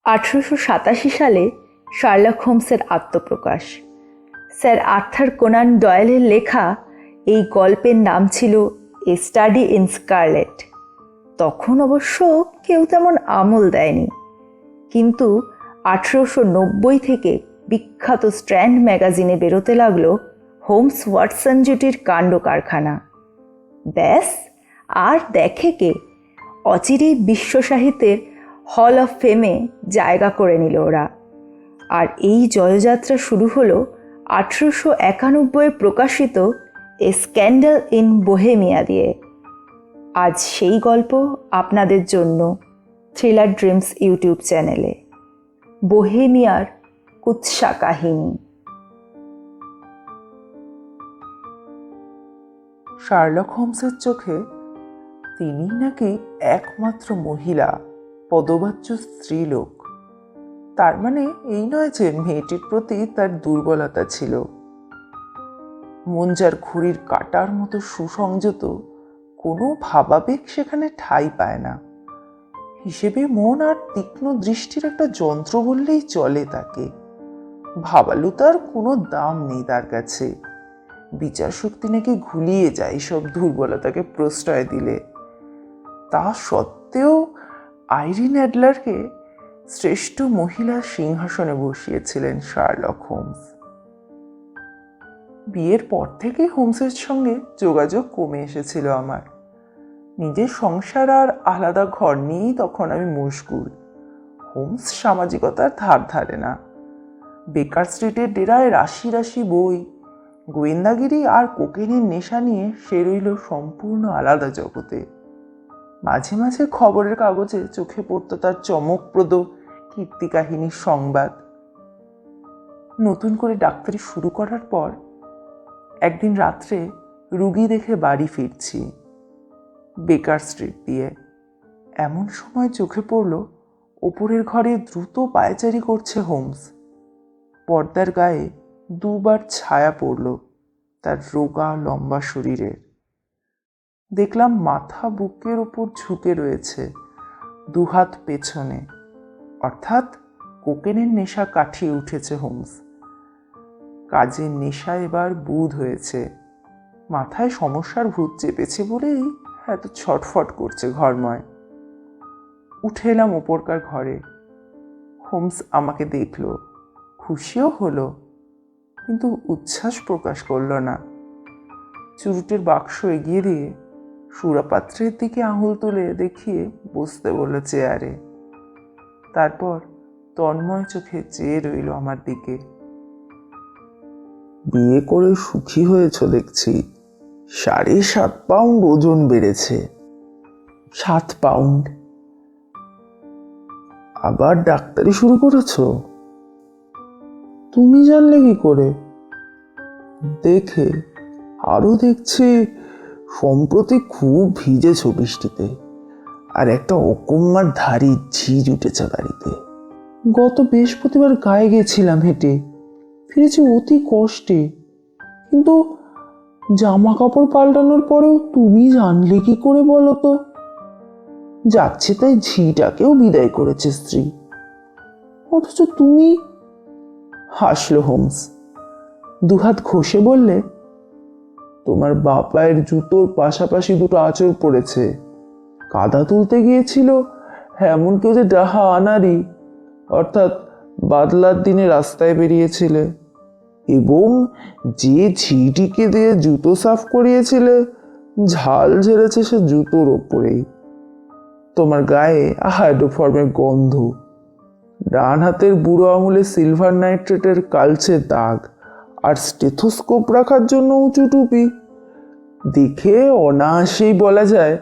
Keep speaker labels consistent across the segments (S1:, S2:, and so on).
S1: 1887 সালে শার্লক হোমসের আত্মপ্রকাশ। Sir Arthur Conan ডয়েলের লেখা এই গল্পের নাম ছিল এ স্টাডি ইন স্কারলেট। তখন অবশ্য কেউ তেমন আমল দেয়নি, কিন্তু 1890 থেকে বিখ্যাত স্ট্র্যান্ড ম্যাগাজিনে বেরোতে লাগলো হোমস ওয়াটসন জুটির কাণ্ড কারখানা। ব্যাস, আর দেখে কে, অচিরেই বিশ্ব সাহিত্যের হল অফ ফেমে জায়গা করে নিল ওরা। আর এই জয়যাত্রা শুরু হলো 1891 প্রকাশিত এ স্ক্যান্ডাল ইন বোহেমিয়া দিয়ে। আজ সেই গল্প আপনাদের জন্য থ্রিলার ড্রিমস ইউটিউব চ্যানেলে। বোহেমিয়ার কুৎসা কাহিনী।
S2: শার্লক হোমসের চোখে তিনি নাকি একমাত্র মহিলা পদবাচ্য স্ত্রীলোক। তার মানে এই নয় যে মেয়েটির প্রতি তার দুর্বলতা ছিল। মন যার ঘড়ির কাটার মতো সুসংযত, কোনো ভাবাবেগ সেখানে ঠাঁই পায় না। হিসেবে মন আর তীক্ষ্ণ দৃষ্টির একটা যন্ত্র বললেই চলে তাকে। ভাবালুতার কোনো দাম নেই তার কাছে। বিচার শক্তি নাকি ঘুলিয়ে যায় সব দুর্বলতাকে প্রশ্রয় দিলে। তা সত্ত্বেও আইরিন অ্যাডলারকে শ্রেষ্ঠ মহিলার সিংহাসনে বসিয়েছিলেন শার্লক হোমস। বিয়ের পর থেকে হোমসের সঙ্গে যোগাযোগ কমে এসেছিল আমার। নিজের সংসার আর আলাদা ঘর নিয়েই তখন আমি মশগুল। হোমস সামাজিকতার ধার ধারে না। বেকার স্ট্রিটের ডেরায় রাশি রাশি বই, গোয়েন্দাগিরি আর কোকেনের নেশা নিয়ে সে রইল সম্পূর্ণ আলাদা জগতে। মাঝে মাঝে খবরের কাগজে চোখে পড়ত তার চমকপ্রদ কীর্তিকাহিনীর সংবাদ। নতুন করে ডাক্তারি শুরু করার পর একদিন রাত্রে রুগী দেখে বাড়ি ফিরছি বেকার স্ট্রিট দিয়ে। এমন সময় চোখে পড়ল ওপরের ঘরে দ্রুত পায়চারি করছে হোমস। পর্দার গায়ে দুবার ছায়া পড়ল তার রোগা লম্বা শরীরের। দেখলাম মাথা বুকের ওপর ঝুঁকে রয়েছে, দুহাত পেছনে, অর্থাৎ কোকেনের নেশা কাটিয়ে উঠেছে হোমস। কাজের নেশা এবার বুঁদ হয়েছে। মাথায় সমস্যার ভূত চেপেছে বলেই এত ছটফট করছে ঘরময়। উঠে এলাম ওপরকার ঘরে। হোমস আমাকে দেখল, খুশিও হলো, কিন্তু উচ্ছ্বাস প্রকাশ করল না। চুরুটের বাক্স এগিয়ে দিয়ে সুরাপাত্রের দিকে আঙুল তুলে দেখিয়ে বসতে বলল চেয়ারে। তারপর তন্ময় চোখে চেয়ে রইল আমার দিকে। বিয়ে করে সুখী হয়েছ দেখছি। 7.5 পাউন্ড ওজন বেড়েছে। 7 পাউন্ড। আবার ডাক্তারি শুরু করেছ? তুমি জানলে কি করে? দেখে, আরো দেখছি সম্প্রতি খুব ভিজেছ বৃষ্টিতে, আর একটা অকম্মার ধারি ঝিঝ উঠেছে বাড়িতে। গত বৃহস্পতিবার গায়ে গেছিলাম হেঁটে, ফিরেছি অতি কষ্টে। কিন্তু জামা কাপড় পাল্টানোর পরেও তুমি জানলে কি করে বলো তো? যাচ্ছে তাই ঝিটাকেও বিদায় করেছে স্ত্রী, অথচ তুমি। হাসল হোমস, দুহাত ঘষে বললে, তোমার বাপায়ের জুতোর পাশাপাশি দুটো আঁচড় পড়েছে। কাদা তুলতে গিয়েছিল এমন কেউ যে ডাহা আনারি, অর্থাৎ বাদলার দিনে রাস্তায় বেরিয়েছিলে, এবং যে ঝিটিকে দিয়ে জুতো সাফ করিয়েছিলে ঝাল ঝেড়েছে সে জুতোর ওপরেই। তোমার গায়ে হাইড্রোফর্মের গন্ধ, ডান হাতের বুড়ো আঙুলে সিলভার নাইট্রেটের কালচে দাগ, আর স্টেথোস্কোপ রাখার জন্য উঁচু টুপি। দেখে অনায়াসেই বলা যায়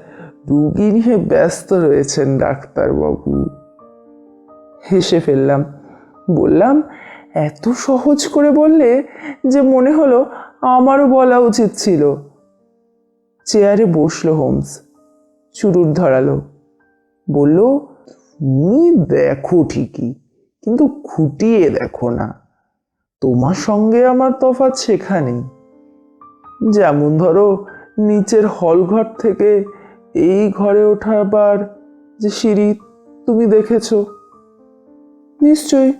S2: রুগী নিয়ে ব্যস্ত রয়েছেন ডাক্তারবাবু। হেসে ফেললাম, বললাম, এত সহজ করে বললে যে মনে হলো আমারও বলা উচিত ছিল। চেয়ারে বসলো হোমস, চুরুট ধরালো, বলল, তুমি দেখো ঠিকই, কিন্তু খুঁটিয়ে দেখো না। তোমার সঙ্গে আমার তফাৎ সেখানেই। যেমন ধরো, নিচের হলঘর থেকে এই ঘরে ওঠাবার যে সিঁড়ি তুমি দেখেছো, নিশ্চয়ই।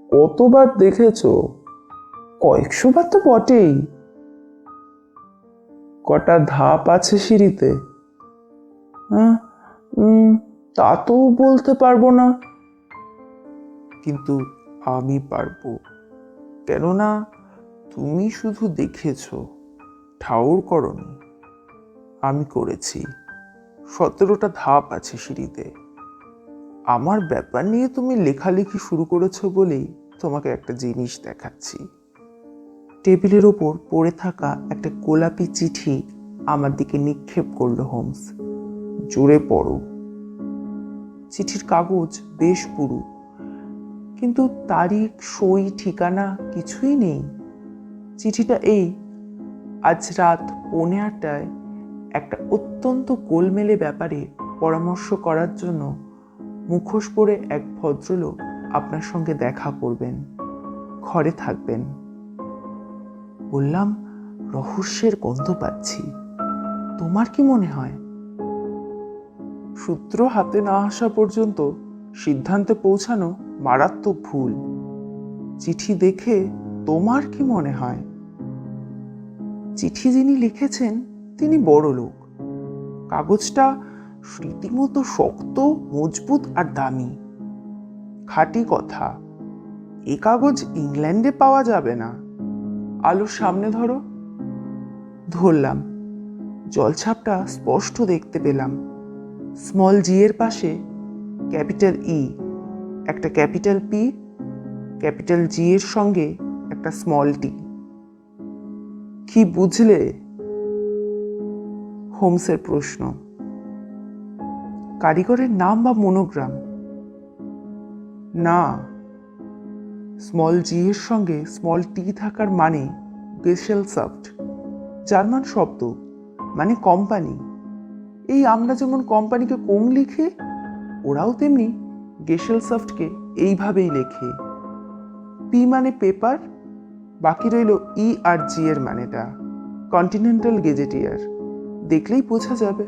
S2: কতবার দেখেছ? কয়েকশো বার তো বটেই। কটা ধাপ আছে সিঁড়িতে? হ্যাঁ, তা তো বলতে পারবো না, কিন্তু আমি পারবো। কেননা তুমি শুধু দেখেছো, ঠাউর করনি। আমি করেছি। 17টা ধাপ আছে সিঁড়িতে। আমার ব্যাপার নিয়ে তুমি লেখালেখি শুরু করেছো বলেই তোমাকে একটা জিনিস দেখাচ্ছি। টেবিলের ওপর পড়ে থাকা একটা গোলাপি চিঠি আমার দিকে নিক্ষেপ করলো হোমস। জোরে পড়ো। চিঠির কাগজ বেশ পুরু, কিন্তু তারিখ, সই, ঠিকানা কিছুই নেই। চিঠিটা এই: আজ রাত 8:45 একটা অত্যন্ত গোলমেলে ব্যাপারে পরামর্শ করার জন্য মুখোশ পরে এক ভদ্রলোক আপনার সঙ্গে দেখা করবেন। ঘরে থাকবেন। বললাম, রহস্যের গন্ধ পাচ্ছি। তোমার কি মনে হয়? সূত্র হাতে না আসা পর্যন্ত সিদ্ধান্তে পৌঁছানো মারাত্মক ভুল। চিঠি দেখে তোমার কি মনে হয়? চিঠি যিনি লিখেছেন তিনি বড় লোক। কাগজটা রীতিমতো শক্ত, মজবুত আর দামি। খাঁটি কথা, এ কাগজ ইংল্যান্ডে পাওয়া যাবে না। আলোর সামনে ধরো। ধরলাম। জলছাপটা স্পষ্ট দেখতে পেলাম। স্মল জি এর পাশে ক্যাপিটাল ই, একটা ক্যাপিটাল পি, ক্যাপিটাল জি এর সঙ্গে একটা স্মল টি। কি বুঝলে? হোমসের প্রশ্ন। কারিগরের নাম বা মনোগ্রাম? না। স্মল জি এর সঙ্গে স্মল টি থাকার মানে গেসেলসাফট, জার্মান শব্দ, মানে কোম্পানি। এই আমরা যেমন কোম্পানিকে কোং লিখে, ওরাও তেমনি গেসেলসাফটকে এইভাবেই লেখে। পি মানে পেপার, বাকি রইল ই আর জি এর মানেটা। কন্টিনেন্টাল গেজেটিয়ার, দেখলেই বোঝা যাবে।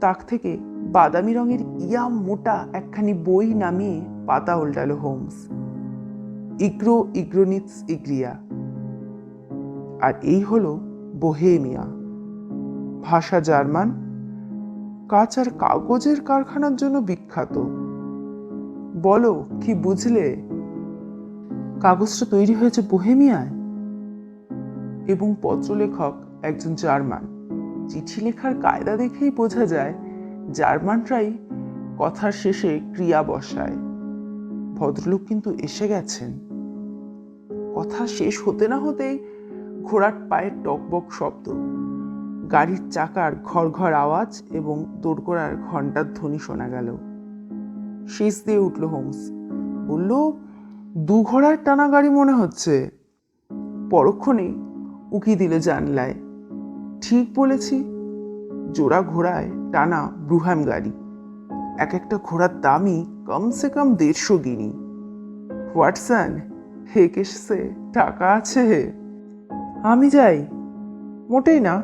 S2: তাক থেকে বাদামি রঙের ইয়া মোটা একখানি বই নামিয়ে পাতা উল্টালো হোমস। ইগ্রো ইগ্রোনিটস ইগ্রিয়া। আর এই হলো বোহেমিয়া। ভাষা জার্মান, কাঁচ আর কাগজের কারখানার জন্য বিখ্যাত। বলো, কি বুঝলে? কাগজটা তৈরি হয়েছে বোহেমিয়ায় এবং পত্রলেখক একজন জার্মান। চিঠি লেখার কায়দা দেখেই বোঝা যায় জার্মানরাই কথার শেষে ক্রিয়া বসায়। ভদ্রলোক কিন্তু এসে গেছেন। কথা শেষ হতে না হতেই ঘোড়ার পায়ের টকবক শব্দ, গাড়ির চাকার ঘর ঘর আওয়াজ এবং দোরগোড়ার ঘণ্টার ধ্বনি শোনা গেল। শেষ দিয়ে উঠল হোমস। বলল, 2 ঘোড়ার টানা গাড়ি মনে হচ্ছে। পরক্ষণে উকি দিল জানলায়। ঠিক বলেছি, জোড়া ঘোড়ায় টানা ব্রুহ্যাম গাড়ি। এক একটা ঘোড়ার দামই কমসে কম 150 গিনি। ওয়াটসন, হে কেসে টাকা আছে? আমি যাই। মোটেই না।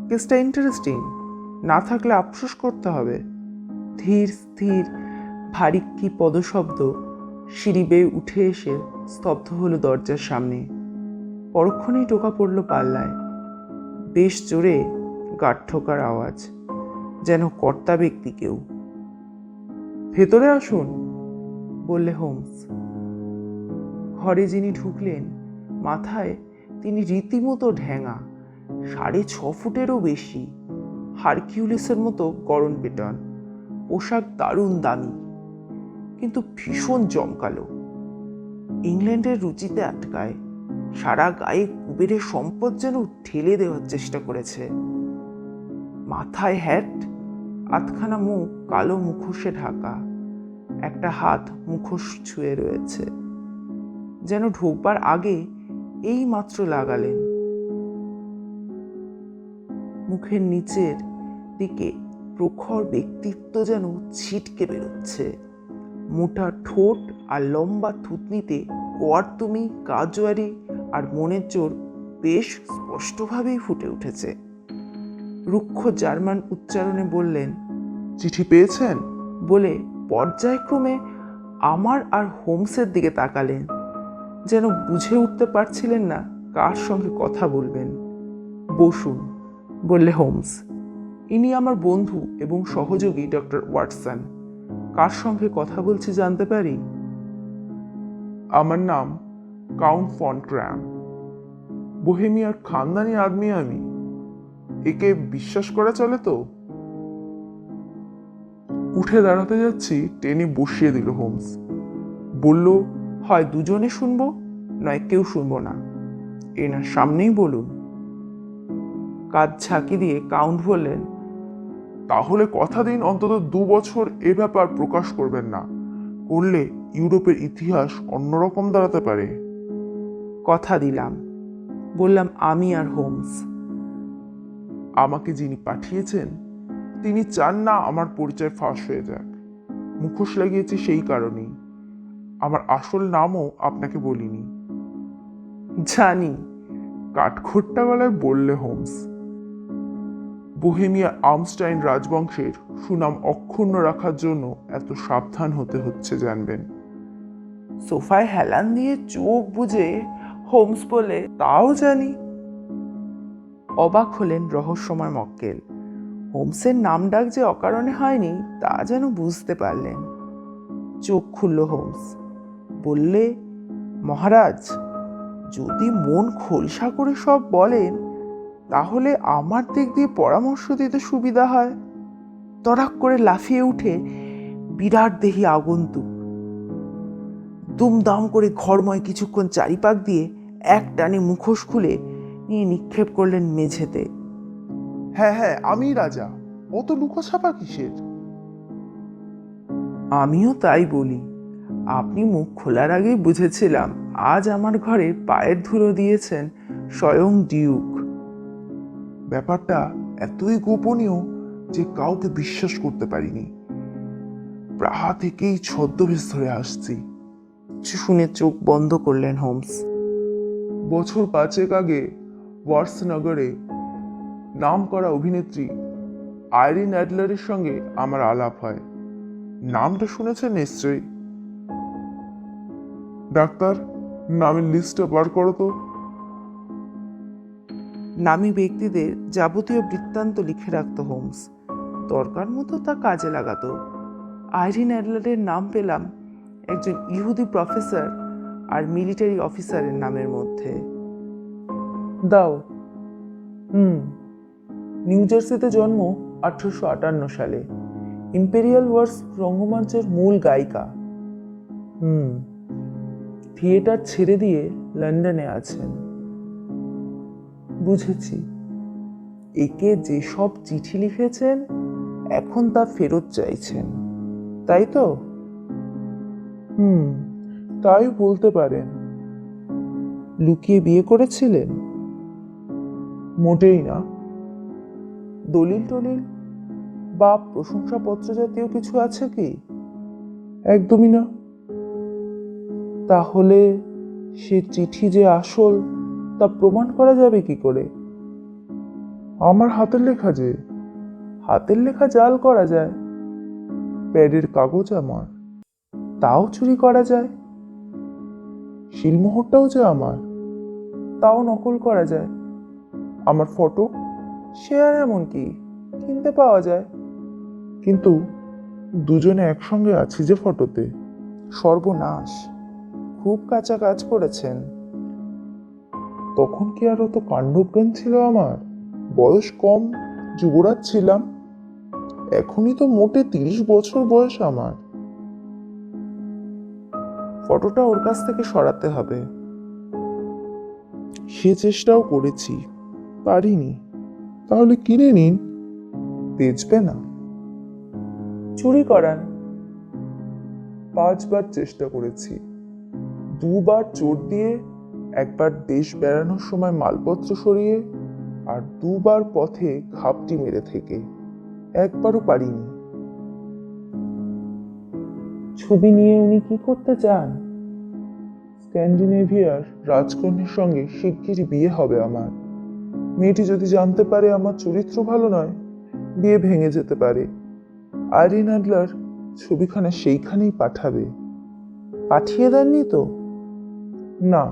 S2: কেসটা ইন্টারেস্টিং, না থাকলে আফসোস করতে হবে। ধীর স্থির ভারী কি পদশব্দ সিঁড়ি বেয়ে উঠে এসে স্তব্ধ হলো দরজার সামনে। পরক্ষণেই টোকা পড়ল পাল্লায়। বেশ জোরে গাঁট ঠোকার আওয়াজ, যেন কর্তা ব্যক্তি কেউ। ভেতরে আসুন, বললে হোমস। ঘরে যিনি ঢুকলেন, মাথায় তিনি রীতিমতো ঢ্যাঙা, 6.5 ফুটেরও বেশি, হারকিউলিসের মতো গড়ন পেটন। পোশাক দারুণ দামি, কিন্তু ভীষণ জমকালো। ইংল্যান্ডের রুচিতে আটকায়। সারা গায়ে কুবেরের সম্পদ যেন ঢেলে দেওয়ার চেষ্টা করেছে। মাথায় হ্যাট, আধখানা মুখ কালো মুখোশে ঢাকা। একটা হাত মুখোশ ছুঁয়ে রয়েছে, যেন ঢোকবার আগে এই মাত্র লাগালেন। মুখের নিচের দিকে প্রখর ব্যক্তিত্ব যেন ছিটকে বেরোচ্ছে। মোটা ঠোঁট আর লম্বা থুতনিতে কোয়ার্তুমি, কাজুয়ারি আর মনের জোর বেশ স্পষ্টভাবেই ফুটে উঠেছে। রুক্ষ জার্মান উচ্চারণে বললেন, চিঠি পেয়েছেন? বলে পর্যায়ক্রমে আমার আর হোমসের দিকে তাকালেন, যেন বুঝে উঠতে পারছিলেন না কার সঙ্গে কথা বলবেন। বসুন, বললে হোমস। ইনি আমার বন্ধু এবং সহযোগী ডক্টর ওয়াটসন। কার সঙ্গে কথা বলছি জানতে পারি? আমার নাম কাউন্ট ফন ক্র্যাম। বোহেমিয়ার খানদানি আদমি আমি। একে বিশ্বাস করা চলে তো? উঠে দাঁড়াতে যাচ্ছি, টেনে বসিয়ে দিল হোমস। বলল, হয় দুজনে শুনবো, নয় কেউ শুনবো না। এনার সামনেই বলুন। কাঁধ ঝাঁকি দিয়ে কাউন্ট বললেন, তাহলে কথা দিন অন্তত 2 বছর এ ব্যাপার প্রকাশ করবেন না। করলে ইউরোপের ইতিহাস অন্যরকম দাঁড়াতে পারে। কথা দিলাম, বললাম আমি আর হোমস। আমাকে যিনি পাঠিয়েছেন তিনি চান না আমার পরিচয় ফাঁস হয়ে যাক। মুখোশ লাগিয়েছি সেই কারণেই। আমার আসল নামও আপনাকে বলিনি। জানি, কাঠখোট্টা গলায় বললে হোমস। বোহেমিয়া আর্মস্টাইন রাজবংশের সুনাম অক্ষুণ্ণ রাখার জন্য এত সাবধান হতে হচ্ছে জানবেন। সোফায় হেলান দিয়ে চোখ বুজে হোমস বলে, তাও জানি। অবাক হলেন রহস্যময় মক্কেল। হোমসের নাম ডাক যে অকারণে হয়নি তা যেন বুঝতে পারলেন। চোখ খুলল হোমস। বললে, মহারাজ, যদি মন খোলসা করে সব বলেন তাহলে আমার দিক দিয়ে পরামর্শ দিতে সুবিধা হয়। তড়াক করে লাফিয়ে উঠে বিরাট দেহি আগন্তুক দুমদাম করে ঘরময় কিছুক্ষণ চারিপাক দিয়ে এক টানে মুখোশ খুলে নিয়ে নিক্ষেপ করলেন মেঝেতে। হ্যাঁ হ্যাঁ, আমি রাজা, অত লুকোছাপা কিসের? আমিও তাই বলি। আপনি মুখ খোলার আগেই বুঝেছিলাম আজ আমার ঘরে পায়ের ধুলো দিয়েছেন স্বয়ং ডিউক। ব্যাপারটা এতই গোপনীয় যে কাউকে বিশ্বাস করতে পারিনি। প্রাহা থেকেই ছদ্মবেশ ধরে আসছি। শুনে চোখ বন্ধ করলেন হোমস। বছর 5 আগে ওয়ার্স নগরে নাম করা অভিনেত্রী আইরিন অ্যাডলারের সঙ্গে আমার আলাপ হয়। নামটা শুনেছেন নিশ্চয়ই। ডাক্তার, নামের লিস্টটা বার করো তো। নামী ব্যক্তিদের যাবতীয় বৃত্তান্ত লিখে রাখত হোমস। দরকার মতো তা কাজে লাগাতো। আইরিন অ্যাডলারের নাম পেলাম একজন ইহুদি প্রফেসর আর মিলিটারি অফিসারের নামের মধ্যে। দাও। নিউ জার্সিতে জন্ম 1858 সালে। ইম্পেরিয়াল ওয়ার্স রঙ্গমঞ্চের মূল গায়িকা। থিয়েটার ছেড়ে দিয়ে লন্ডনে আছেন। বুঝেছি। একে যেসব চিঠি লিখেছেন এখন তা ফেরত চাইছেন, তাই তো? তাই বলতে পারেন। লুকিয়ে বিয়ে করেছিলেন? মোটেই না। দলিল টলিল বা প্রশংসাপত্র জাতীয় কিছু আছে কি? একদমই না। তাহলে সে চিঠি যে আসল তা প্রমাণ করা যাবে কি করে? আমার হাতের লেখা যে। হাতের লেখা জাল করা যায়। প্যাডের কাগজ আমার, তাও চুরি করা যায়। শিলমোহরটাও যে আমার, তাও নকল করা যায়। আমার ফটো, সে আর এমন কি, কিনতে পাওয়া যায়। কিন্তু দুজনে একসঙ্গে আছি যে ফটোতে। সর্বনাশ, খুব কাঁচা কাজ করেছেন। তখন কি আর অত কাণ্ডজ্ঞান ছিল আমার? বয়স কম, যুবরাজ ছিলাম। এখনই তো মোটে 30 বছর বয়স আমার। ফটোটা ওর কাছ থেকে সরাতে হবে। সে চেষ্টাও করেছি, পারিনি। তাহলে কিনে নিন। বেচবে না? চুরি করান। 5 বার চেষ্টা করেছি। 2 বার চোর দিয়ে, 1 বার দেশ বেড়ানোর সময় মালপত্র সরিয়ে, আর 2 বার পথে ঘাপটি মেরে থেকে। 1 বারও পারিনি। ছবি নিয়ে উনি কি করতে চান? স্ক্যান্ডিনেভিয়ার রাজকন্যার সঙ্গে শিগগিরই বিয়ে হবে আমার। মেয়েটি যদি জানতে পারে আমার চরিত্র ভালো নয়, বিয়ে ভেঙে যেতে পারে। আইরিন অ্যাডলার ছবিখানা সেইখানেই পাঠাবে। পাঠিয়ে দেননি তো? না,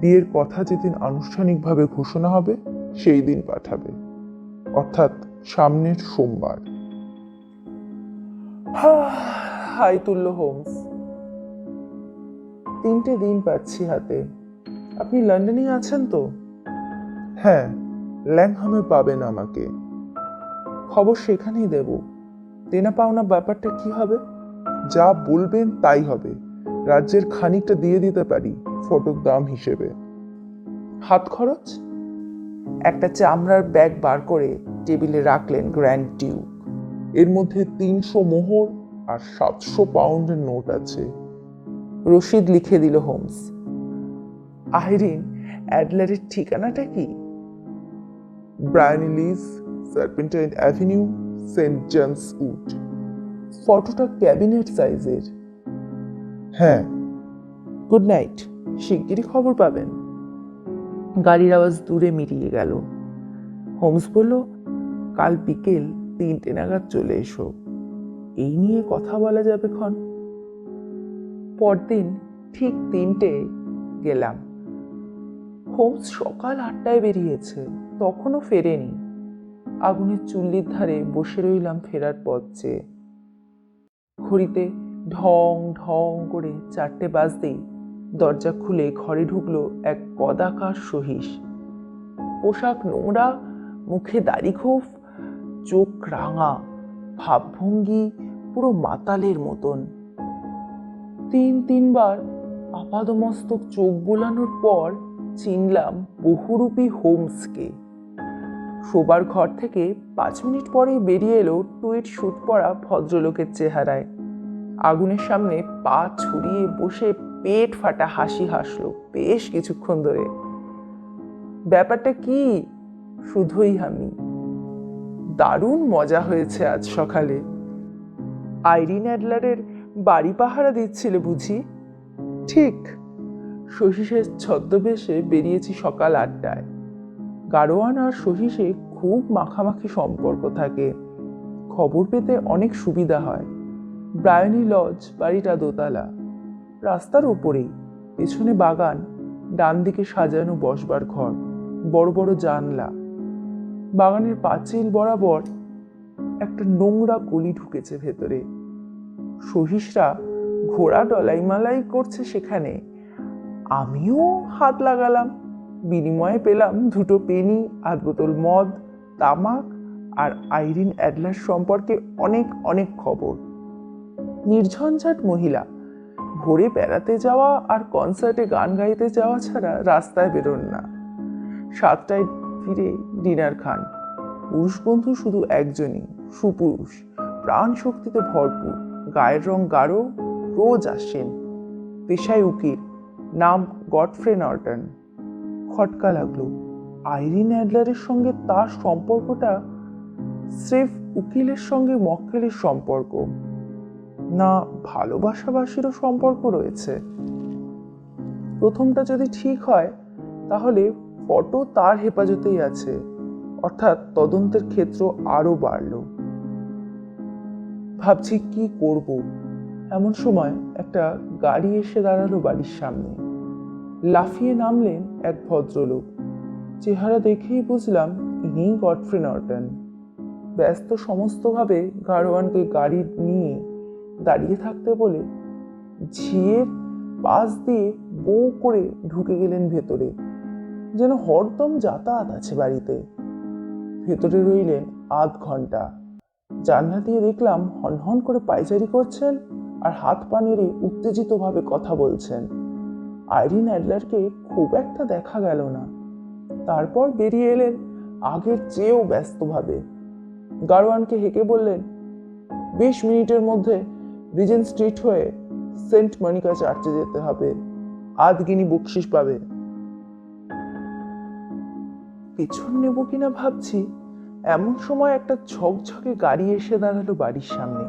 S2: বিয়ের কথা যেদিন আনুষ্ঠানিকভাবে ঘোষণা হবে সেই দিন পাঠাবে, অর্থাৎ সামনের সোমবার। হাই তুল্য হোমস, 3টে দিন পাচ্ছি হাতে। আপনি লন্ডনেই আছেন তো? হ্যাঁ, ল্যাংহামে পাবেন আমাকে। খবর সেখানেই দেব। দেনা পাওনা ব্যাপারটা কি হবে? যা বলবেন তাই হবে। রাজ্যের খানিকটা দিয়ে দিতে পারি ফটক দাম হিসেবে। হাত খরচ? একটা চামড়ার ব্যাগ বার করে টেবিলে রাখলেন গ্র্যান্ড ডিউক। এর মধ্যে 300 মোহর আর 700 পাউন্ডের নোট আছে। রসিদ লিখে দিল হোমস। আইরিন অ্যাডলারের ঠিকানাটা কি? Briony Lodge, serpentine avenue, saint John's wood. ফটোটা ক্যাবিনেট সাইজের। হ্যাঁ। গুড নাইট, শিগগিরই খবর পাবেন। গাড়ির আওয়াজ দূরে মিলিয়ে গেল। হোমস বলল, কাল বিকেল 3টে নাগাদ চলে এসো, এই নিয়ে কথা বলা যাবে ক্ষণ। পরদিন ঠিক 3টে গেলাম। হোমস সকাল 8টায় বেরিয়েছে, তখনও ফেরেনি। আগুনের চুল্লির ধারে বসে রইলাম ফেরার পথ চেয়ে। ঘড়িতে ঢং ঢং করে 4টে বাজতেই দরজা খুলে ঘরে ঢুকলো এক কদাকার সহিস। পোশাক নোংরা, মুখে দাড়ি খোপ, চোখ রাঙা, ভাবভঙ্গি পুরো মাতালের মতন। 3-3বার আপাদমস্তক চোখ বোলানোর পর চিনলাম বহুরূপী হোমসকে। শোবার ঘর থেকে 5 মিনিট পরেই বেরিয়ে এলো টুইট স্যুট পরা ভদ্রলোকের চেহারায়। আগুনের সামনে পা ছড়িয়ে বসে পেট ফাটা হাসি হাসলো বেশ কিছুক্ষণ ধরে। ব্যাপারটা কি? শুধুই আমি। দারুণ মজা হয়েছে আজ সকালে। আইরিন অ্যাডলারের বাড়ি পাহারা দিচ্ছিলে বুঝি? ঠিক। শশীশের ছদ্মবেশে বেরিয়েছি সকাল 8টায়। গাড়োয়ান আর শশীশে খুব মাখামাখি সম্পর্ক থাকে, খবর পেতে অনেক সুবিধা হয়। ব্রায়ানি লজ বাড়িটা দোতলা, রাস্তার ওপরেই, পেছনে বাগান, ডান দিকে সাজানো বসবার ঘর, বড় বড় জানলা। বাগানের পাঁচিল বরাবর একটা নোংরা গলি ঢুকেছে ভেতরে। সহিসরা ঘোড়া ডলাইমালাই করছে সেখানে। আমিও হাত লাগালাম। বিনিময়ে পেলাম 2টো পেনি, 8 বোতল মদ, তামাক আর আইরিন অ্যাডলার সম্পর্কে অনেক অনেক খবর। নির্ঝঞ্ঝাট মহিলা, ভোরে বেড়াতে যাওয়া আর কনসার্টে গান গাইতে যাওয়া ছাড়া রাস্তায় বেরোন না। 7টায় ফিরে ডিনার খান। পুরুষ বন্ধু শুধু একজনই, সুপুরুষ, প্রাণ শক্তিতে ভরপুর, গায়ের রং গাঢ়, রোজ আসেন। পেশায় উকিল, নাম গডফ্রে নর্টন। খটকা লাগলো, আইরিন অ্যাডলারের সঙ্গে তার সম্পর্কটা স্রেফ উকিলের সঙ্গে মক্কেলের সম্পর্ক, না ভালোবাসাবাসীরও সম্পর্ক রয়েছে। প্রথমটা যদি ঠিক হয় তাহলে ফটো তার হেফাজতেই আছে, অর্থাৎ তদন্তের ক্ষেত্র আরো বাড়ল। ভাবছি কি করব, এমন সময় একটা গাড়ি এসে দাঁড়ালো বাড়ির সামনে। লাফিয়ে নামলেন এক ভদ্রলোক। চেহারা দেখেই বুঝলাম ইনিই গডফ্রে নর্টন। ব্যস্ত সমস্তভাবে গাড়োয়ানকে গাড়ি নিয়ে দাঁড়িয়ে থাকতে বলে ঝিয়ের পাশ দিয়ে বউ করে ঢুকে গেলেন ভেতরে, যেন হরদম যাতায়াত আছে বাড়িতে। ভেতরে রইলেন আধ ঘন্টা। জানলা দিয়ে দেখলাম হনহন করে পায়চারি করছেন আর হাত পা নেড়ে উত্তেজিতভাবে কথা বলছেন। আইরিন অ্যাডলারকে খুব একটা দেখা গেল না। তারপর বেরিয়ে এলেন আগের চেয়েও ব্যস্তভাবে। গাড়োয়ানকে হেঁকে বললেন, 20 মিনিটের মধ্যে রিজেন্ট স্ট্রিট হয়ে সেন্ট মনিকা চার্চে যেতে হবে, 8 গিনি বকশিস পাবে। পেছন নেব কিনা ভাবছি, এমন সময় একটা ঝকঝকে গাড়ি এসে দাঁড়ালো বাড়ির সামনে।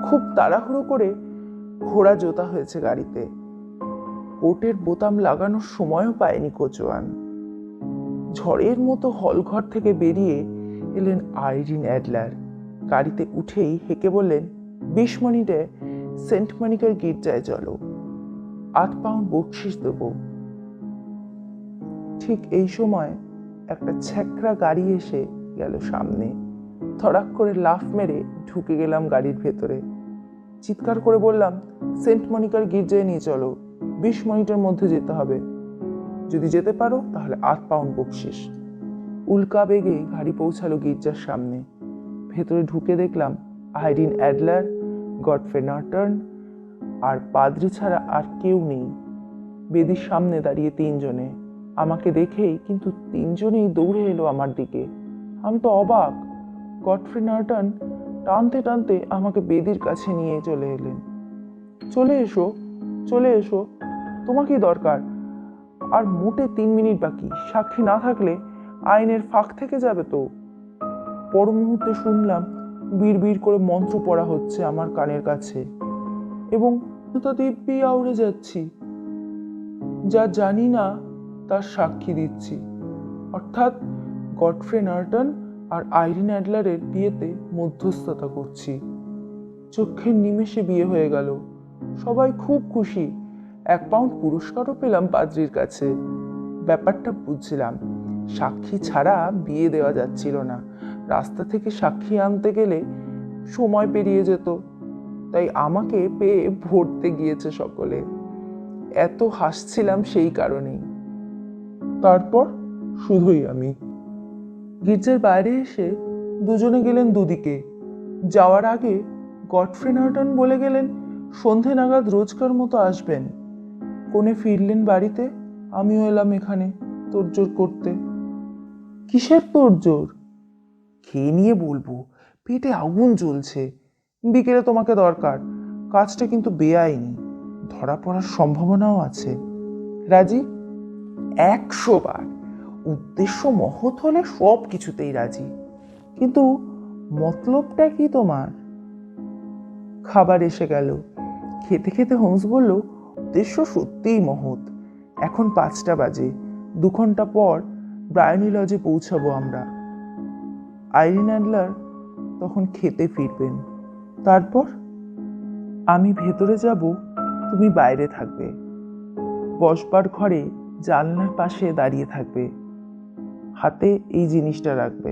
S2: খুব তাড়াহুড়ো করে ঘোড়া জোতা হয়েছে গাড়িতে। কোটের বোতাম লাগানোর সময়ও পায়নি কোচওয়ান। ঝড়ের মতো হলঘর থেকে বেরিয়ে এলেন আইরিন অ্যাডলার। গাড়িতে উঠেই হেঁকে বললেন, 20 মিনিটে সেন্ট মনিকার গির্জায় চলো, 8 পাউন্ড বকশিস দেবো। ঠিক এই সময় একটা ছ্যাঁকড়া গাড়ি এসে গেল সামনে। ধড়াক করে লাফ মেরে ঢুকে গেলাম গাড়ির ভেতরে। চিৎকার করে বললাম, সেন্ট মনিকার গির্জায় নিয়ে চলো, 20 মিনিটের মধ্যে যেতে হবে। যদি যেতে পারো তাহলে 8 পাউন্ড বকশিস। উল্কা বেগে গাড়ি পৌঁছালো গির্জার সামনে। ভেতরে ঢুকে দেখলাম আইরিন অ্যাডলার, গডফ্রে নর্টন আর পাদ্রি ছাড়া আর কেউ নেই। বেদির সামনে দাঁড়িয়ে 3 জনে। আমাকে দেখেই কিন্তু 3জনেই দৌড়ে এলো আমার দিকে। আমি তো অবাক। গডফ্রে নর্টন টানতে টানতে আমাকে বেদির কাছে নিয়ে চলে এলেন। চলে এসো, চলে এসো, তোমাকেই দরকার। আর মোটে 3 মিনিট বাকি, সাক্ষী না থাকলে আইনের ফাঁক থেকে যাবে তো। পর মুহূর্তে শুনলাম বিড় করে মন্ত্র পড়া হচ্ছে আমার কানের কাছে, এবং তা দিব্যি আউড়ে যাচ্ছি। যা জানি না তার সাক্ষী দিচ্ছি, অর্থাৎ গডফ্রে নর্টন আর আইরিন অ্যাডলারের বিয়েতে মধ্যস্থতা করছি। চোখের নিমেষে বিয়ে হয়ে গেল। সবাই খুব খুশি। 1 পাউন্ড পুরস্কারও পেলাম পাদ্রির কাছে। ব্যাপারটা বুঝছিলাম, সাক্ষী ছাড়া বিয়ে দেওয়া যাচ্ছিল না। রাস্তা থেকে সাক্ষী আনতে গেলে সময় পেরিয়ে যেত, তাই আমাকে পেয়ে ভরতে গিয়েছে সকলে। এত হাসছিলাম সেই কারণেই। তারপর শুধুই আমি। গির্জার বাইরে এসে 2জনে গেলেন দুদিকে। যাওয়ার আগে গডফ্রে নর্টন বলে গেলেন সন্ধে নাগাদ রোজকার মতো আসবেন। কোণে ফিরলেন বাড়িতে, আমিও এলাম এখানে তোড়জোড় করতে। কিসের তোড়জোড়? খেয়ে নিয়ে বলবো, পেটে আগুন জ্বলছে। বিকেলে তোমাকে দরকার। কাজটা কিন্তু বেআইনি, ধরা পড়ার সম্ভাবনাও আছে। রাজি? 100 বার। উদ্দেশ্য মহৎ হলে সব কিছুতেই রাজি, কিন্তু মতলবটা কি তোমার? খাবার এসে গেল। খেতে খেতে হোমস বলল, উদ্দেশ্য সত্যিই মহৎ। এখন 5টা বাজে। 2 ঘন্টা পর ব্রায়ানি লজে পৌঁছাবো আমরা। আইরিন অ্যাডলার তখন খেতে ফিরবেন। তারপর আমি ভেতরে যাব, তুমি বাইরে থাকবে। বসবার ঘরে জানলার পাশে দাঁড়িয়ে থাকবে, হাতে এই জিনিসটা রাখবে।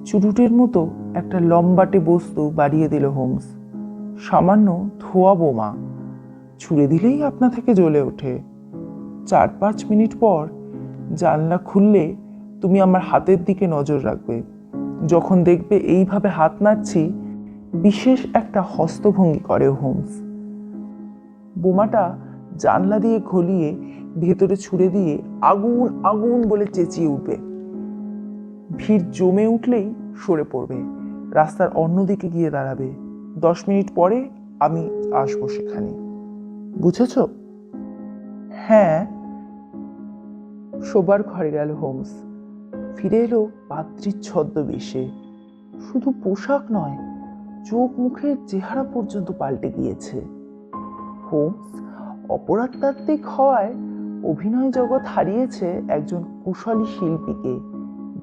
S2: চুরুটের মতো একটা লম্বাটে বস্তু বাড়িয়ে দিল হোমস। সামান্য ধোয়া বোমা। ছুঁড়ে দিলেই আপনা থেকে জ্বলে ওঠে। 4-5 মিনিট পর জানলা খুললে তুমি আমার হাতের দিকে নজর রাখবে। যখন দেখবে এইভাবে হাত নাড়ছি, বিশেষ একটা হস্তভঙ্গি করে হোমস। বোমাটা জানলা দিয়ে গলিয়ে ভেতরে ছুঁড়ে দিয়ে আগুন আগুন বলে চেঁচিয়ে উঠবে। ভিড় জমে উঠলেই সরে পড়বে, রাস্তার অন্যদিকে গিয়ে দাঁড়াবে। 10 মিনিট পরে আমি আসবো সেখানে। বুঝেছ? হ্যাঁ। শোবার ঘরে গেল হোমস। ফিরে এলো পাত্রীর ছদ্মবেশে। শুধু পোশাক নয়, চোখ মুখের চেহারা পর্যন্ত পাল্টে গিয়েছে। হোমস অপরাধতাত্ত্বিক হওয়ায় অভিনয় জগৎ হারিয়েছে একজন কুশলী শিল্পীকে,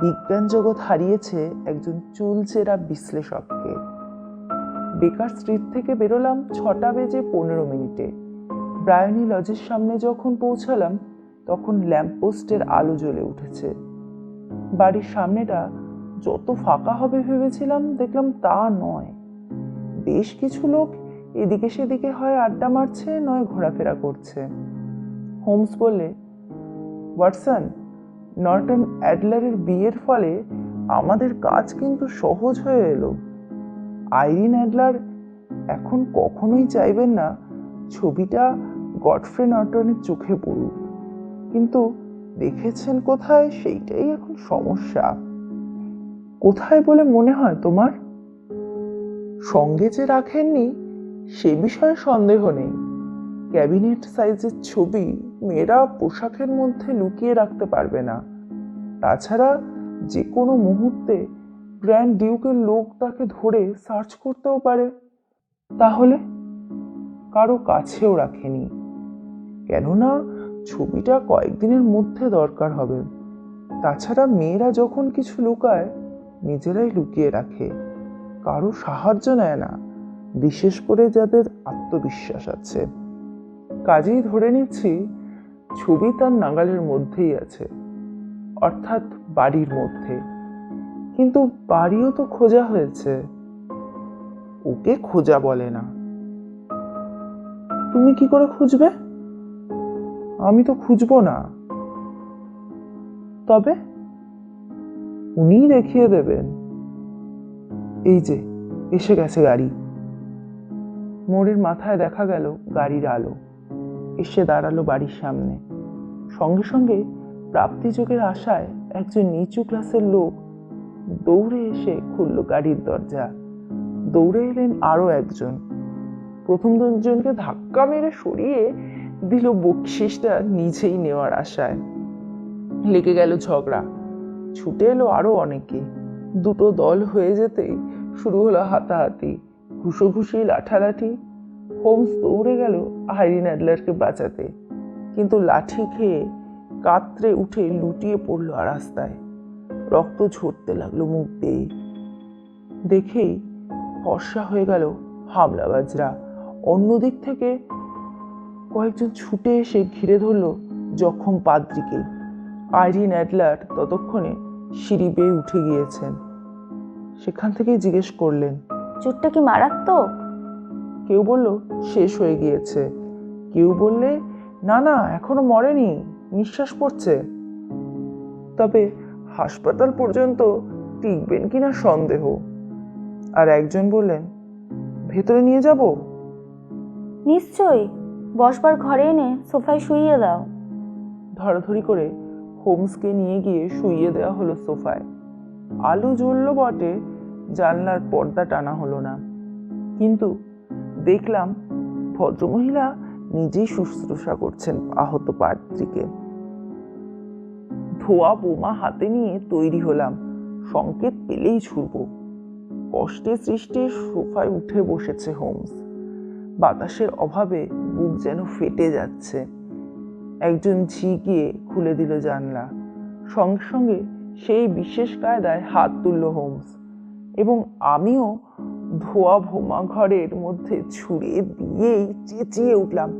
S2: বিজ্ঞান জগৎ হারিয়েছে একজন চুলচেরা বিশ্লেষককে। বেকার স্ট্রিট থেকে বেরোলাম 6টা বেজে 15 মিনিটে। ব্রায়ানি লজের সামনে যখন পৌঁছালাম তখন ল্যাম্পপোস্টের আলো জ্বলে উঠেছে। বাড়ির সামনেটা যত ফাঁকা হবে ভেবেছিলাম, দেখলাম তা নয়। বেশ কিছু লোক এদিকে সেদিকে হয় আড্ডা মারছে, নয় ঘোরাফেরা করছে। হোমস বললে, ওয়াটসন, নর্টন অ্যাডলারের বিয়ের ফলে আমাদের কাজ কিন্তু সহজ হয়ে এলো। আইরিন অ্যাডলার এখন কখনোই চাইবেন না ছবিটা গডফ্রে নর্টনের চোখে পড়ুক, কিন্তু দেখেছেন কোথায় সেইটাই এখন সমস্যা। কোথায় বলে মনে হয় তোমার? সঙ্গে যে রাখেননি সে বিষয়ে সন্দেহ নেই। ক্যাবিনেট সাইজের ছবি মেয়েরা পোশাকের মধ্যে লুকিয়ে রাখতে পারবে না। তাছাড়া যে কোনো মুহূর্তে গ্র্যান্ড ডিউকের লোক তাকে ধরে সার্চ করতেও পারে। তাহলে কারো কাছেও রাখেনি, কেননা ছবিটা কয়েকদিনের মধ্যে দরকার হবে। তাছাড়া মেয়েরা যখন কিছু লুকায় নিজেরাই লুকিয়ে রাখে, কারো সাহায্য নেয় না। বিশেষ করে যাদের আত্মবিশ্বাস আছে। কাজেই ধরে নিচ্ছি ছবি তার নাগালের মধ্যেই আছে, অর্থাৎ বাড়ির মধ্যে। কিন্তু বাড়িও তো খোঁজা হয়েছে, ওকে খোঁজা বলে না। তুমি কি করে খুঁজবে? আমি তো খুঁজবো না। তবে উনিই দেখিয়ে দেবেন। এই যে এসে গেছে গাড়ি। মোড়ের মাথায় দেখা গেল গাড়ির আলো। এসে দাঁড়ালো বাড়ির সামনে। সঙ্গে সঙ্গে প্রাপ্তিযোগের আশায় একজন নিচু ক্লাসের লোক দৌড়ে এসে খুলল গাড়ির দরজা। দৌড়ে এলেন আরো একজন। প্রথম দুজনকে ধাক্কা মেরে সরিয়ে দিল বকশিসটা নিজেই নেওয়ার আশায়। লেগে গেল ঝগড়া। ছুটে এলো আরো অনেকে। দুটো দল হয়ে যেতেই শুরু হলো হাতাহাতি, ঘুষোঘুষি, লাঠালাঠি। হোমস দৌড়ে গেল আইরিন অ্যাডলারকে বাঁচাতে, কিন্তু লাঠি খেয়ে কাতরে উঠে লুটিয়ে পড়ল রাস্তায়। রক্ত ঝরতে লাগলো মুখ দিয়ে। দেখেই ফর্সা হয়ে গেল হামলাবাজরা। অন্যদিক থেকে কয়েকজন ছুটে এসে ঘিরে ধরল জখম পাদ্রিকে। আইরিন অ্যাডলার ততক্ষণে সিঁড়ি বেয়ে উঠে গিয়েছেন। সেখান থেকেই জিজ্ঞেস করলেন,
S3: চোটটা কি মারাত্মক?
S2: কেউ বলল শেষ হয়ে গিয়েছে, কেউ বললে না না এখনো মরেনি, নিঃশ্বাস পড়ছে। তবে হাসপাতাল পর্যন্ত টিকবেন কিনা সন্দেহ। আর একজন বললেন, ভেতরে নিয়ে যাব?
S3: নিশ্চয়ই, বসবার ঘরে এনে সোফায় শুইয়ে দাও।
S2: ধরাধরি করে হোমসকে নিয়ে গিয়ে শুইয়ে দেওয়া হলো সোফায়। আলো জ্বলল বটে, জানলার পর্দা টানা হলো না, কিন্তু দেখলাম ভদ্রমহিলা নিজেই শুশ্রূষা করছেন আহত পাদ্রীকে। ধোয়া বোমা হাতে নিয়ে তৈরি হলাম, সংকেত পেলেই ছুড়ব। কষ্টে সৃষ্টে সোফায় উঠে বসেছে হোমস। বাতাসের অভাবে বুক যেন ফেটে যাচ্ছে। একজন ঝি গিয়ে খুলে দিল জানলা। সঙ্গে সঙ্গে সেই বিশেষ কায়দায় হাত তুলল হোমস, এবং আমিও ধোয়া ভোমা ঘরের মধ্যে ছুড়ে দিয়েই চেঁচিয়ে উঠলাম,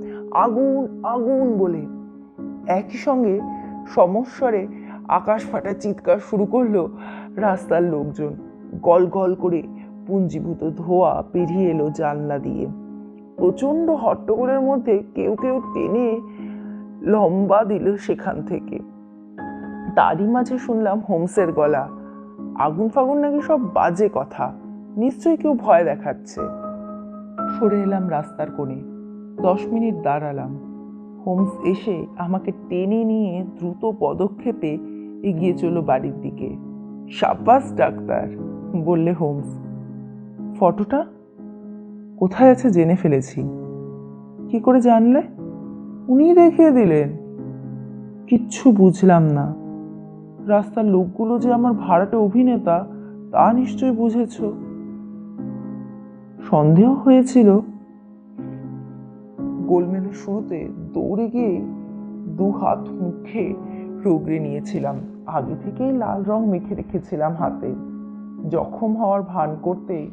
S2: আগুন আগুন বলে। একই সঙ্গে সমস্বরে আকাশ ফাটা চিৎকার শুরু করলো রাস্তার লোকজন। গল গল করে পুঞ্জীভূত ধোঁয়া পেরিয়ে এলো জানলা দিয়ে। প্রচন্ড হট্টগোলের মধ্যে কেউ কেউ টেনে লম্বা দিল সেখান থেকে। তারই মাঝে শুনলাম হোমসের গলা, আগুন ফাগুন নাকি সব বাজে কথা, নিশ্চয়ই কেউ ভয় দেখাচ্ছে। সরে এলাম রাস্তার কোণে। 10 মিনিট দাঁড়ালাম। হোমস এসে আমাকে টেনে নিয়ে দ্রুত পদক্ষেপে এগিয়ে চলল বাড়ির দিকে। সাব্বাস ডাক্তার, বললে হোমস। ফটোটা কোথায় আছে জেনে ফেলেছি। কি করে জানলে? উনিই দেখিয়ে দিলেন। কিচ্ছু বুঝলাম না। রাস্তার লোকগুলো যে আমার ভাড়াটে অভিনেতা তা নিশ্চয়ই বুঝেছ। সন্দেহ হয়েছিল। গোলমেলের শুরুতে দৌড়ে গিয়ে 2 হাত মুখে রগড়ে নিয়েছিলাম। আগে থেকেই লাল রং মেখে রেখেছিলাম হাতে। জখম হওয়ার ভান করতেই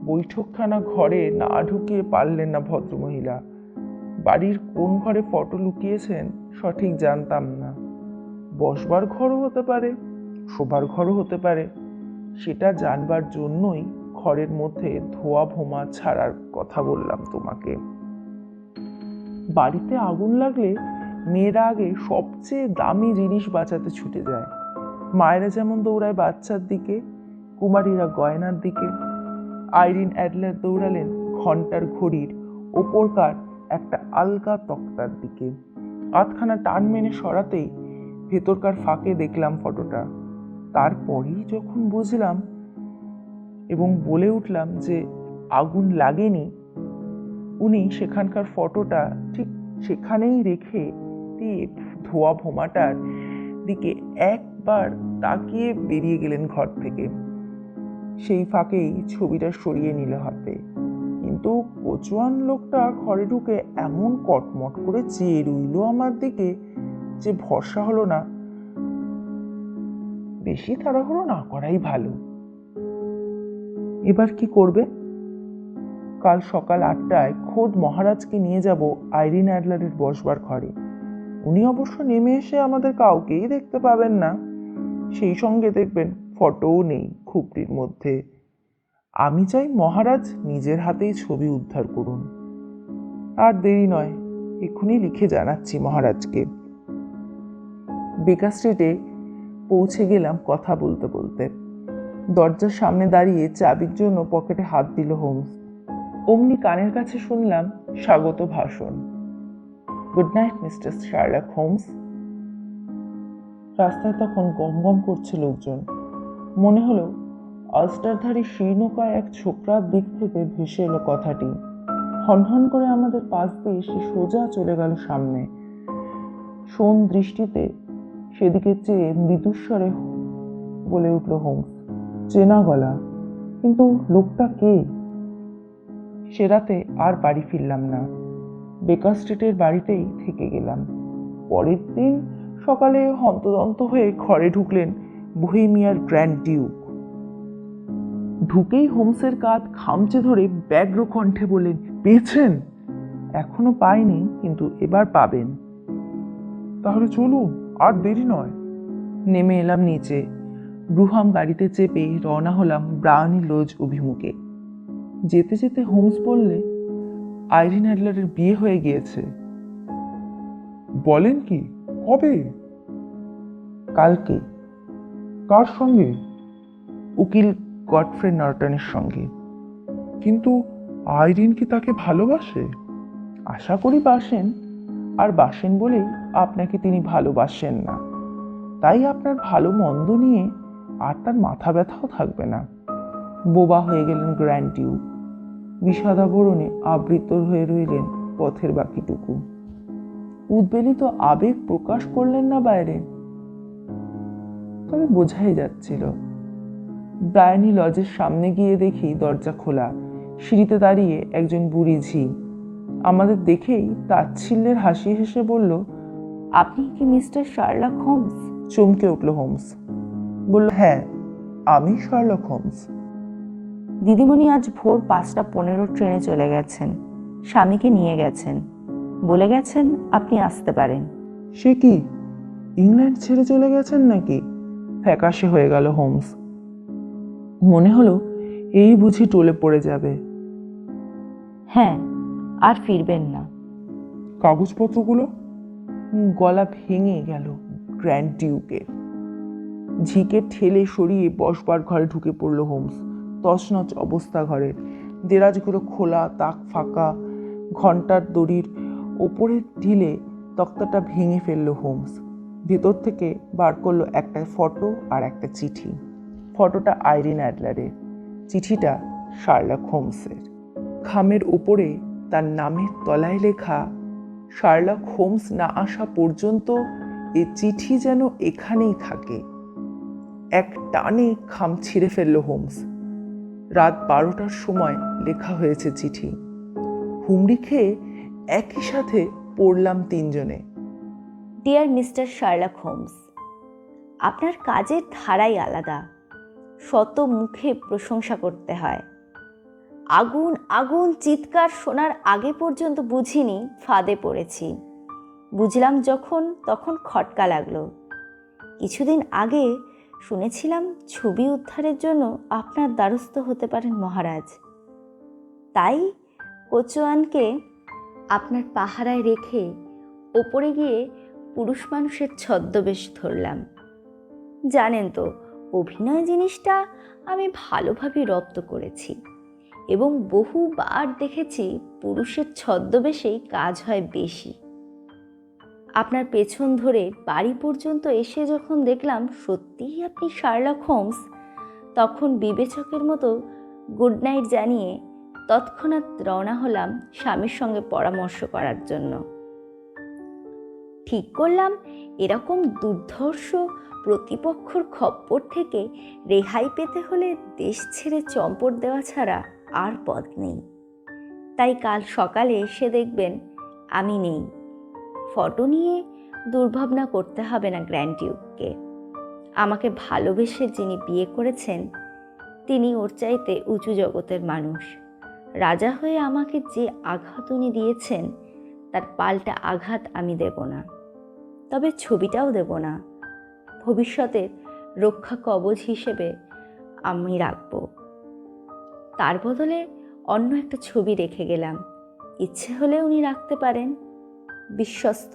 S2: বৈঠকখানা ঘরে না ঢুকিয়ে পারলেন না ভদ্রমহিলা। বাড়ির কোন ঘরে ফটো লুকিয়েছেন সঠিক জানতাম না। বসবার ঘরও হতে পারে, শোবার ঘরও হতে পারে। সেটা জানবার জন্যই ঘরের মধ্যে ধোয়া ভোমা ছাড়ার কথা বললাম তোমাকে। বাড়িতে আগুন লাগলে মেয়েরা আগে সবচেয়ে দামি জিনিস বাঁচাতে ছুটে যায়। মায়েরা যেমন দৌড়ায় বাচ্চার দিকে, কুমারীরা গয়নার দিকে। আইরিন অ্যাডলার দৌড়ালেন ঘন্টার ঘড়ির ওপরকার একটা আলগা তক্তার দিকে। আধখানা টান মেনে সরাতেই ভেতরকার ফাঁকে দেখলাম ফটোটা। তারপরেই যখন বুঝলাম এবং বলে উঠলাম যে আগুন লাগেনি, উনি সেখানকার ফটোটা ঠিক সেখানেই রেখে দিয়ে ধোয়া ভোমাটার দিকে একবার তাকিয়ে বেরিয়ে গেলেন ঘর থেকে। সেই ফাঁকেই ছবিটা সরিয়ে নিল হাতে। কিন্তু কচুয়ান লোকটা ঘরে ঢুকে এমন কটমট করে চেয়ে রইল আমার দিকে যে ভরসা হলো না। বেশি তাড়াহুড়ো না করাই ভালো। এবার কি করবে? কাল সকাল 8টায় খোদ মহারাজকে নিয়ে যাব আইরিন অ্যাডলারের বসবার ঘরে। উনি অবশ্য নেমে এসে আমাদের কাউকেই দেখতে পাবেন না, সেই সঙ্গে দেখবেন ফটোও নেই খুপড়ির মধ্যে। আমি চাই মহারাজ নিজের হাতেই ছবি উদ্ধার করুন। আর দেরি নয়, এক্ষুনি লিখে জানাচ্ছি মহারাজকে। বেকার স্ট্রিটে পৌঁছে গেলাম কথা বলতে বলতে। দরজার সামনে দাঁড়িয়ে চাবির জন্য পকেটে হাত দিল হোমস। অমনি কানের কাছে শুনলাম স্বাগত ভাষণ। Good night mister Sherlock Holmes. রাস্তায় তখন গম গম করছে লোকজন। মনে হলো অলস্টারধারী শীর্ণকায় এক ছোকরার দিক থেকে ভেসে এলো কথাটি। হনহন করে আমাদের পাশ দিয়ে সে সোজা চলে গেল সামনে। শোন দৃষ্টিতে সেদিকে চেয়ে মৃদুস্বরে বলে উঠল হোমস, চেনা গলা, কিন্তু লোকটা কে? সে রাতে আর বাড়ি ফিরলাম না, বেকার স্ট্রিটের বাড়িতেই থেকে গেলাম। পরের দিন সকালে হন্তদন্ত হয়ে ঘরে ঢুকলেন বোহেমিয়ার গ্র্যান্ড ডিউক। ঢুকেই হোমসের কাঁধ খামচে ধরে ব্যগ্র কণ্ঠে বললেন, পেয়েছেন? এখনো পাইনি, কিন্তু এবার পাবেন। তাহলে চলুন, আর দেরি নয়। নেমে এলাম নিচে। ব্রুহাম গাড়িতে চেপে রওনা হলাম ব্রাউনি লজ অভিমুখে। যেতে যেতে হোমস বললে, আইরিন অ্যাডলারের বিয়ে হয়ে গিয়েছে। বলেন কি? কবে? কালকে। কার সঙ্গে? উকিল গডফ্রে নর্টনের সঙ্গে। কিন্তু আইরিন কি তাকে ভালোবাসে? আশা করি বাসেন, আর বাসেন বলেই আপনাকে তিনি ভালোবাসেন না। তাই আপনার ভালো মন্দ নিয়ে আর তার মাথা ব্যথাও থাকবে না। বোবা হয়ে গেলেন গ্র্যান্ড ডিউক। বিষাদাবরণে আবৃত হয়ে রইলেন পথের বাকিটুকু। উদ্বেলিত আবেগ প্রকাশ করলেন না বাইরে, তবে বোঝাই যাচ্ছিল। ব্রায়ানি লজের সামনে গিয়ে দেখি দরজা খোলা। সিঁড়িতে দাঁড়িয়ে একজন বুড়ি ঝি। আমাদের দেখেই তাচ্ছিল্যের হাসি হেসে বলল,
S3: আপনি কি মিস্টার শার্লক হোমস?
S2: চমকে উঠল হোমস। বলল, হ্যাঁ, আমি শার্লক হোমস।
S3: দিদিমণি আজ ভোর 5:15 ট্রেনে চলে গেছেন, স্বামীকে নিয়ে গেছেন, বলে গেছেন আপনি আসতে পারেন।
S2: সে কি, ইংল্যান্ড ছেড়ে চলে গেছেন নাকি? ফ্যাকাশে হয়ে গেল হোমস। মনে হলো এই বুঝি টলে পড়ে যাবে।
S3: হ্যাঁ, আর ফিরবেন না।
S2: কাগজপত্রগুলো? গলা ভেঙে গেল গ্র্যান্ড ডিউকের। ঝিকে ঠেলে সরিয়ে বসবার ঘরে ঢুকে পড়ল হোমস। তছনছ অবস্থা ঘরের। দেরাজগুলো খোলা, তাক ফাঁকা। ঘন্টার দড়ির ওপরে ঢিলে তক্তাটা ভেঙে ফেলল হোমস। ভেতর থেকে বার করলো একটা ফটো আর একটা চিঠি। ফটোটা আইরিন অ্যাডলারের, চিঠিটা শার্লক হোমসের। খামের উপরে তার নামের তলায় লেখা, শার্লক হোমস না আসা পর্যন্ত এ চিঠি যেন এখানেই থাকে। এক টানে খাম ছিঁড়ে ফেলল হোমস। রাত 12টার সময় লেখা হয়েছে চিঠি। হুমড়ি খেয়ে একই সাথে পড়লাম তিনজনে।
S3: ডিয়ার মিস্টার শার্লক হোমস, আপনার কাজের ধারাই আলাদা। শত মুখে প্রশংসা করতে হয়। আগুন আগুন চিৎকার শোনার আগে পর্যন্ত বুঝিনি ফাঁদে পড়েছি। বুঝলাম যখন, তখন খটকা লাগলো। কিছুদিন আগে শুনেছিলাম ছবি উদ্ধারের জন্য আপনার দ্বারস্থ হতে পারেন মহারাজ। তাই কোচোয়ানকে আপনার পাহারায় রেখে ওপরে গিয়ে পুরুষ মানুষের ছদ্মবেশ ধরলাম। জানেন তো, অভিনয় জিনিসটা আমি ভালোভাবে রপ্ত করেছি এবং বহুবার দেখেছি পুরুষের ছদ্মবেশেই কাজ হয় বেশি। আপনার পেছন ধরে বাড়ি পর্যন্ত এসে যখন দেখলাম সত্যিই আপনি শার্লক হোমস, তখন বিবেচকের মতো গুড নাইট জানিয়ে তৎক্ষণাৎ রওনা হলাম স্বামীর সঙ্গে পরামর্শ করার জন্য। ঠিক করলাম এরকম দুর্ধর্ষ প্রতিপক্ষর খপ্পর থেকে রেহাই পেতে হলে দেশ ছেড়ে চম্পট দেওয়া ছাড়া আর পথ নেই। তাই কাল সকালে এসে দেখবেন আমি নেই। ফটো নিয়ে দুর্ভাবনা করতে হবে না গ্র্যান্ড ডিউককে। আমাকে ভালোবেসে যিনি বিয়ে করেছেন তিনি ওর চাইতে উঁচু জগতের মানুষ। রাজা হয়ে আমাকে যে আঘাত উনি দিয়েছেন তার পাল্টা আঘাত আমি দেব না, তবে ছবিটাও দেব না। ভবিষ্যতের রক্ষা কবচ হিসেবে আমি রাখব। তার বদলে অন্য একটা ছবি রেখে গেলাম, ইচ্ছে হলে উনি রাখতে পারেন। বিশ্বস্ত,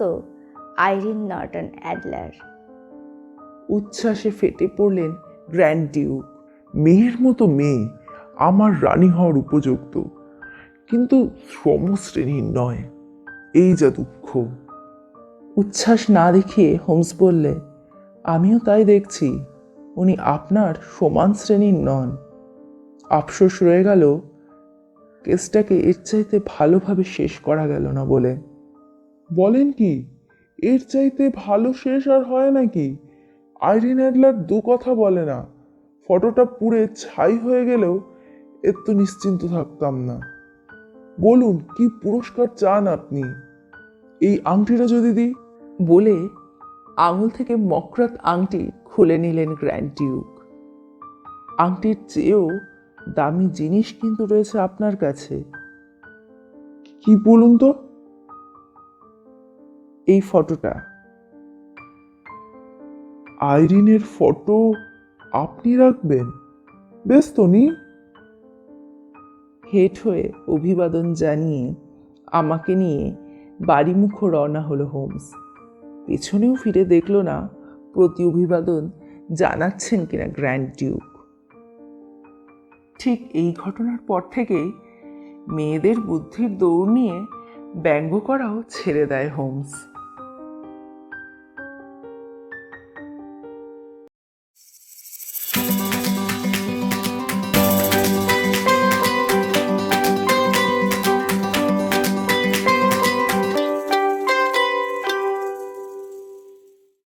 S3: আইরিন নর্টন অ্যাডলার।
S2: উচ্ছ্বাসে ফেটে পড়লেন গ্র্যান্ড ডিউক। মেয়ের মতো মেয়ে, আমার রানী হওয়ার উপযুক্ত, কিন্তু শ্রমশ্রেণীর নয়, এই যা দুঃখ। উচ্ছ্বাস না দেখিয়ে হোমস বললে, আমিও তাই দেখছি, উনি আপনার সমান শ্রেণীর নন। আফসোস রয়ে গেল কেসটাকে এর চাইতে ভালোভাবে শেষ করা গেল না বলে। বলেন কি, এর চাইতে ভালো শেষ আর হয় নাকি? আইরিন অ্যাডলার দু কথা বলে না, ফটোটা পুড়ে ছাই হয়ে গেলেও এর তো নিশ্চিন্ত থাকতাম না। বলুন কি পুরস্কার চান আপনি? এই আংটিটা যদি দিই? বলে আঙুল থেকে মকরাত আংটি খুলে নিলেন গ্র্যান্ড ডিউক। আংটির চেয়েও দামি জিনিস কিন্তু রয়েছে আপনার কাছে। কি বলুন তো? এই ফটোটা। আইরিনের ফটো আপনি রাখবেন? বেশ তো নি। হেট হয়ে অভিবাদন জানিয়ে আমাকে নিয়ে বাড়িমুখো রওনা হলো হোমস। পেছনেও ফিরে দেখল না প্রতি অভিবাদন জানাচ্ছেন কিনা গ্র্যান্ড ডিউক। ঠিক এই ঘটনার পর থেকেই মেয়েদের বুদ্ধির দৌড় নিয়ে ব্যঙ্গ করাও ছেড়ে দেয় হোমস।